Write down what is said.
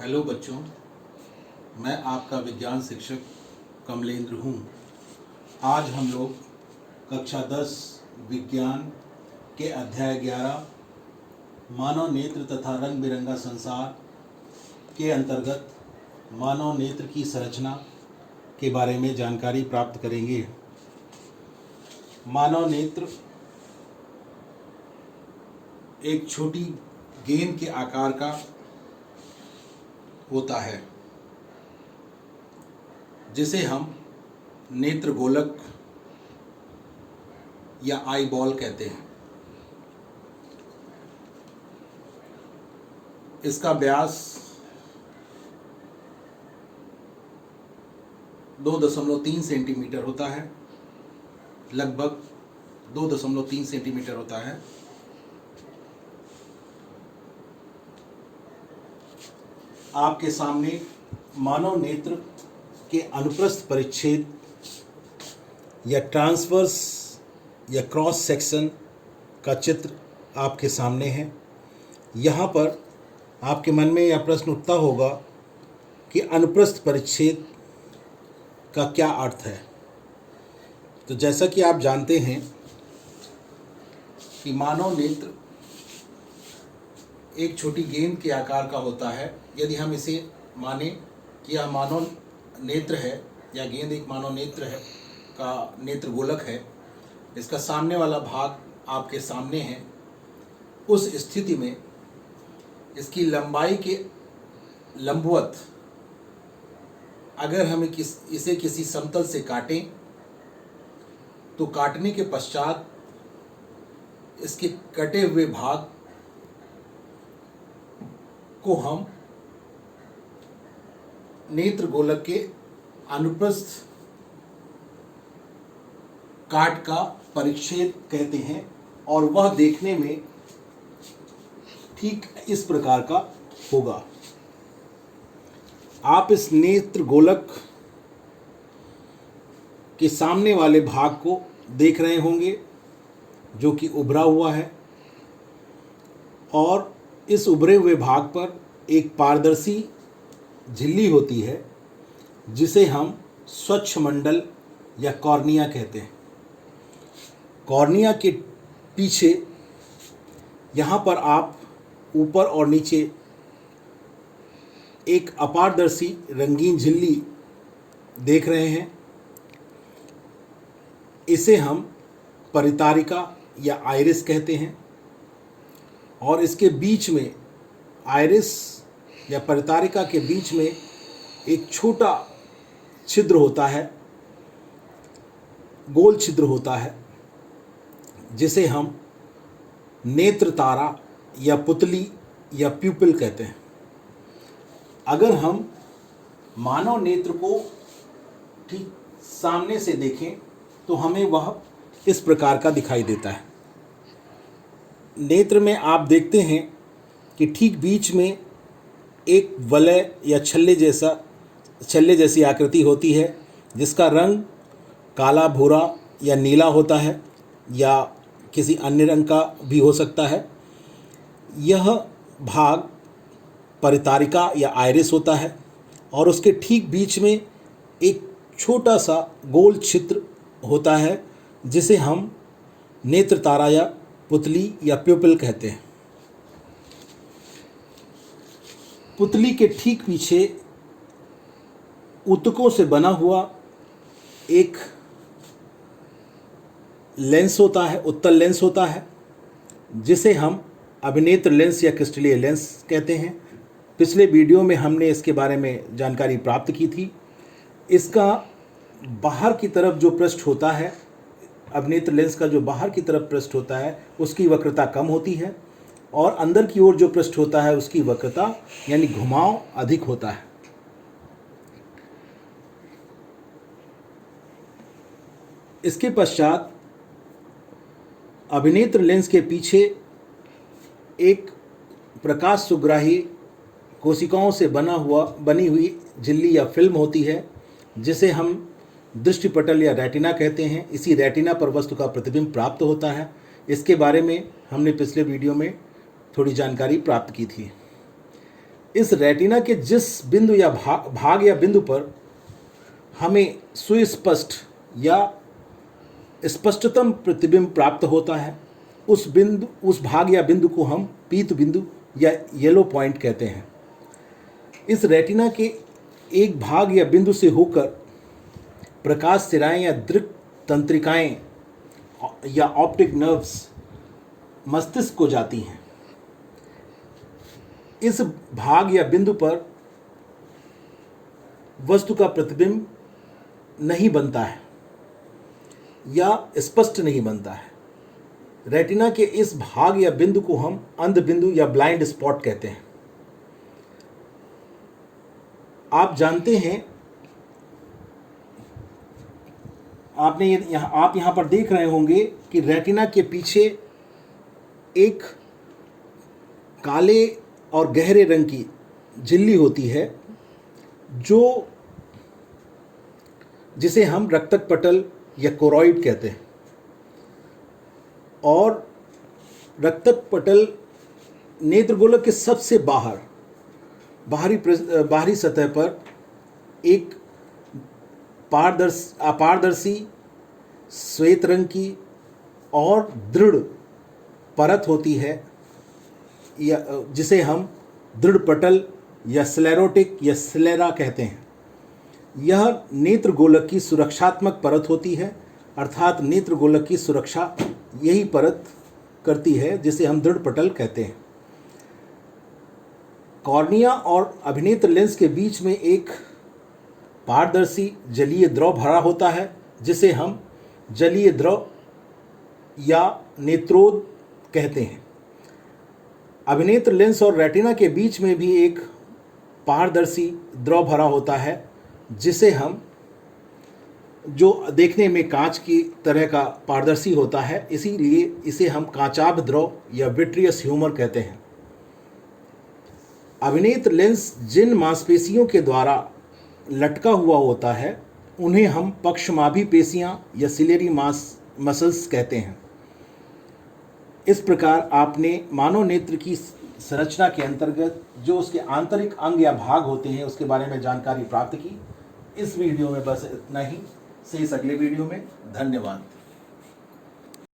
Hello बच्चों, मैं आपका विज्ञान शिक्षक कमलेंद्र हूँ। आज हम लोग कक्षा 10 विज्ञान के अध्याय 11 मानव नेत्र तथा रंग बिरंगा संसार के अंतर्गत मानव नेत्र की संरचना के बारे में जानकारी प्राप्त करेंगे। मानव नेत्र एक छोटी गेंद के आकार का होता है जिसे हम नेत्र गोलक या आई बॉल कहते हैं। इसका व्यास 2.3 सेंटीमीटर होता है, लगभग 2.3 सेंटीमीटर होता है। आपके सामने मानव नेत्र के अनुप्रस्थ परिच्छेद या ट्रांसवर्स या क्रॉस सेक्शन का चित्र आपके सामने है। यहाँ पर आपके मन में यह प्रश्न उठता होगा कि अनुप्रस्थ परिच्छेद का क्या अर्थ है। तो जैसा कि आप जानते हैं कि मानव नेत्र एक छोटी गेंद के आकार का होता है। यदि हम इसे माने कि यह मानव नेत्र है या गेंद एक मानव नेत्र है का नेत्र गोलक है, इसका सामने वाला भाग आपके सामने है, उस स्थिति में इसकी लंबाई के लंबवत अगर हम इसे किसी समतल से काटें तो काटने के पश्चात इसके कटे हुए भाग को हम नेत्र गोलक के अनुप्रस्थ काट का परिच्छेद कहते हैं और वह देखने में ठीक इस प्रकार का होगा। आप इस नेत्र गोलक के सामने वाले भाग को देख रहे होंगे जो कि उभरा हुआ है और इस उभरे हुए भाग पर एक पारदर्शी झिल्ली होती है जिसे हम स्वच्छमंडल या कॉर्निया कहते हैं। कॉर्निया के पीछे यहाँ पर आप ऊपर और नीचे एक अपारदर्शी रंगीन झिल्ली देख रहे हैं। इसे हम परितारिका या आइरिस कहते हैं और इसके बीच में आइरिस या परितारिका के बीच में एक छोटा छिद्र होता है, गोल छिद्र होता है जिसे हम नेत्र तारा या पुतली या प्यूपिल कहते हैं। अगर हम मानव नेत्र को ठीक सामने से देखें तो हमें वह इस प्रकार का दिखाई देता है। नेत्र में आप देखते हैं कि ठीक बीच में एक वलय या छल्ले जैसी आकृति होती है जिसका रंग काला, भूरा या नीला होता है या किसी अन्य रंग का भी हो सकता है। यह भाग परितारिका या आइरिस होता है और उसके ठीक बीच में एक छोटा सा गोल छिद्र होता है जिसे हम नेत्र तारा या पुतली या प्यूपिल कहते हैं। पुतली के ठीक पीछे ऊतकों से बना हुआ एक लेंस होता है, उत्तल लेंस होता है जिसे हम अभिनेत्र लेंस या क्रिस्टलीय लेंस कहते हैं। पिछले वीडियो में हमने इसके बारे में जानकारी प्राप्त की थी। इसका बाहर की तरफ जो पृष्ठ होता है, अभिनेत्र लेंस का जो बाहर की तरफ पृष्ठ होता है उसकी वक्रता कम होती है और अंदर की ओर जो पृष्ठ होता है उसकी वक्रता यानी घुमाव अधिक होता है। इसके पश्चात अभिनेत्र लेंस के पीछे एक प्रकाश सुग्राही कोशिकाओं से बनी हुई झिल्ली या फिल्म होती है जिसे हम दृष्टिपटल या रेटिना कहते हैं। इसी रेटिना पर वस्तु का प्रतिबिंब प्राप्त होता है। इसके बारे में हमने पिछले वीडियो में थोड़ी जानकारी प्राप्त की थी। इस रेटिना के जिस बिंदु या भाग या बिंदु पर हमें सुस्पष्ट या स्पष्टतम प्रतिबिंब प्राप्त होता है, उस भाग या बिंदु को हम पीत बिंदु या येलो पॉइंट कहते हैं। इस रेटिना के एक भाग या बिंदु से होकर प्रकाश सिराएं या दृक् तंत्रिकाएं या ऑप्टिक नर्व्स मस्तिष्क को जाती हैं। इस भाग या बिंदु पर वस्तु का प्रतिबिंब नहीं बनता है या स्पष्ट नहीं बनता है। रेटिना के इस भाग या बिंदु को हम अंध बिंदु या ब्लाइंड स्पॉट कहते हैं। आप जानते हैं, आप यहाँ पर देख रहे होंगे कि रेटिना के पीछे एक काले और गहरे रंग की झिल्ली होती है जिसे हम रक्तक पटल या कोरॉइड कहते हैं। और रक्तक पटल नेत्रगोलक के सबसे बाहरी सतह पर एक अपारदर्शी श्वेत रंग की और दृढ़ परत होती है, या जिसे हम दृढ़ पटल या स्लेरोटिक या स्लेरा कहते हैं। यह नेत्रगोलक की सुरक्षात्मक परत होती है, अर्थात नेत्रगोलक की सुरक्षा यही परत करती है, जिसे हम दृढ़ पटल कहते हैं। कॉर्निया और अभिनेत्र लेंस के बीच में एक पारदर्शी जलीय द्रव भरा होता है, जिसे हम जलीय द्रव या नेत्रोद कहते हैं। अभिनेत्र लेंस और रेटिना के बीच में भी एक पारदर्शी द्रव भरा होता है, जिसे हम, जो देखने में कांच की तरह का पारदर्शी होता है, इसीलिए इसे हम कांचाभ द्रव या विट्रियस ह्यूमर कहते हैं। अभिनेत्र लेंस जिन मांसपेशियों के द्वारा लटका हुआ होता है, उन्हें हम पक्षमाभी पेशियां या सिलेरी मसल्स कहते हैं। इस प्रकार आपने मानव नेत्र की संरचना के अंतर्गत जो उसके आंतरिक अंग या भाग होते हैं उसके बारे में जानकारी प्राप्त की। इस वीडियो में बस इतना ही। से इस अगले वीडियो में। धन्यवाद।